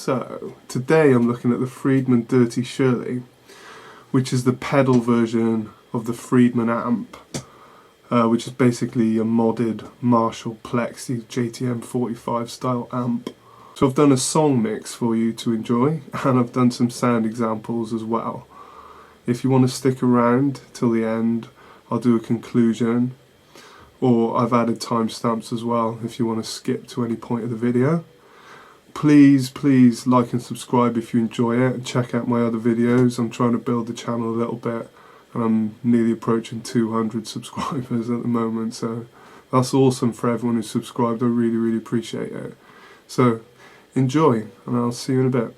So, today I'm looking at the Friedman Dirty Shirley, which is the pedal version of the Friedman amp, which is basically a modded Marshall Plexi JTM 45 style amp. So I've done a song mix for you to enjoy, and I've done some sound examples as well. If you want to stick around till the end, I'll do a conclusion, or I've added timestamps as well if you want to skip to any point of the video. Please like and subscribe if you enjoy it, and check out my other videos. I'm trying to build the channel a little bit, and I'm nearly approaching 200 subscribers at the moment, so that's awesome for everyone who's subscribed. I really appreciate it. So enjoy, and I'll see you in a bit.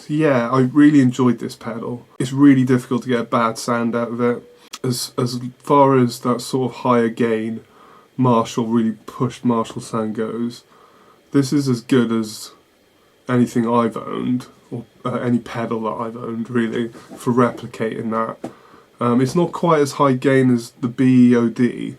So yeah, I really enjoyed this pedal. It's really difficult to get a bad sound out of it. As far as that sort of higher gain Marshall, really pushed Marshall sound goes, this is as good as anything I've owned, or any pedal that I've owned really, for replicating that. It's not quite as high gain as the BEOD.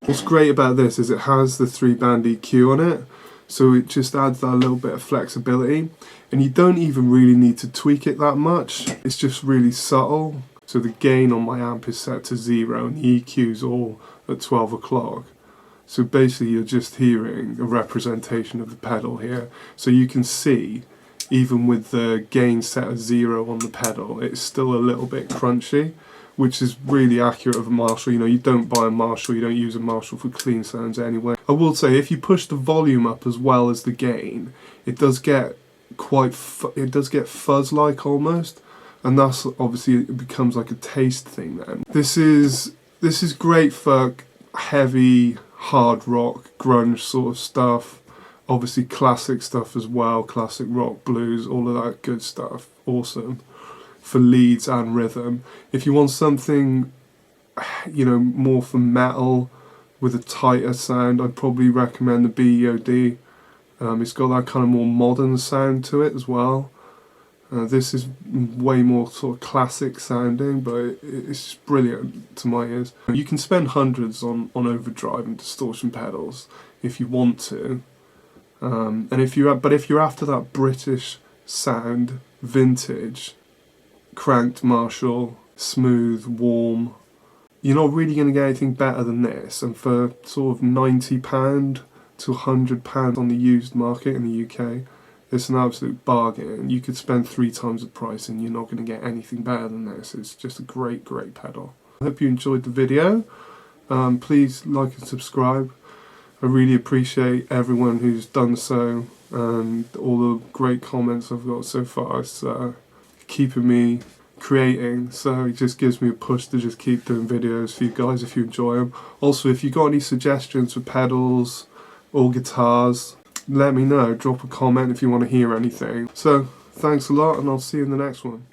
What's great about this is it has the 3-band EQ on it, so it just adds that little bit of flexibility, and you don't even really need to tweak it that much. It's just really subtle. So the gain on my amp is set to 0 and the EQ's all at 12 o'clock. So basically you're just hearing a representation of the pedal here. So you can see, even with the gain set at 0 on the pedal, it's still a little bit crunchy, which is really accurate of a Marshall. You know, you don't buy a Marshall, you don't use a Marshall for clean sounds anyway. I will say, if you push the volume up as well as the gain, it does get fuzz-like almost, and that's obviously, it becomes like a taste thing then. This is great for heavy, hard rock, grunge sort of stuff. Obviously classic stuff as well, classic rock, blues, all of that good stuff. Awesome. For leads and rhythm. If you want something, you know, more for metal with a tighter sound, I'd probably recommend the BEOD. It's got that kind of more modern sound to it as well. This is way more sort of classic sounding, but it's brilliant to my ears. You can spend hundreds on overdrive and distortion pedals if you want to, but if you're after that British sound, vintage, cranked Marshall, smooth, warm, you're not really going to get anything better than this. And for sort of £90 to £100 on the used market in the UK, it's an absolute bargain. You could spend 3 times the price and you're not going to get anything better than this. It's just a great, great pedal. I hope you enjoyed the video. Please like and subscribe. I really appreciate everyone who's done so, and all the great comments I've got so far. It's keeping me creating, so it just gives me a push to just keep doing videos for you guys if you enjoy them. Also, if you got any suggestions for pedals or guitars, let me know. Drop a comment if you want to hear anything. So thanks a lot, and I'll see you in the next one.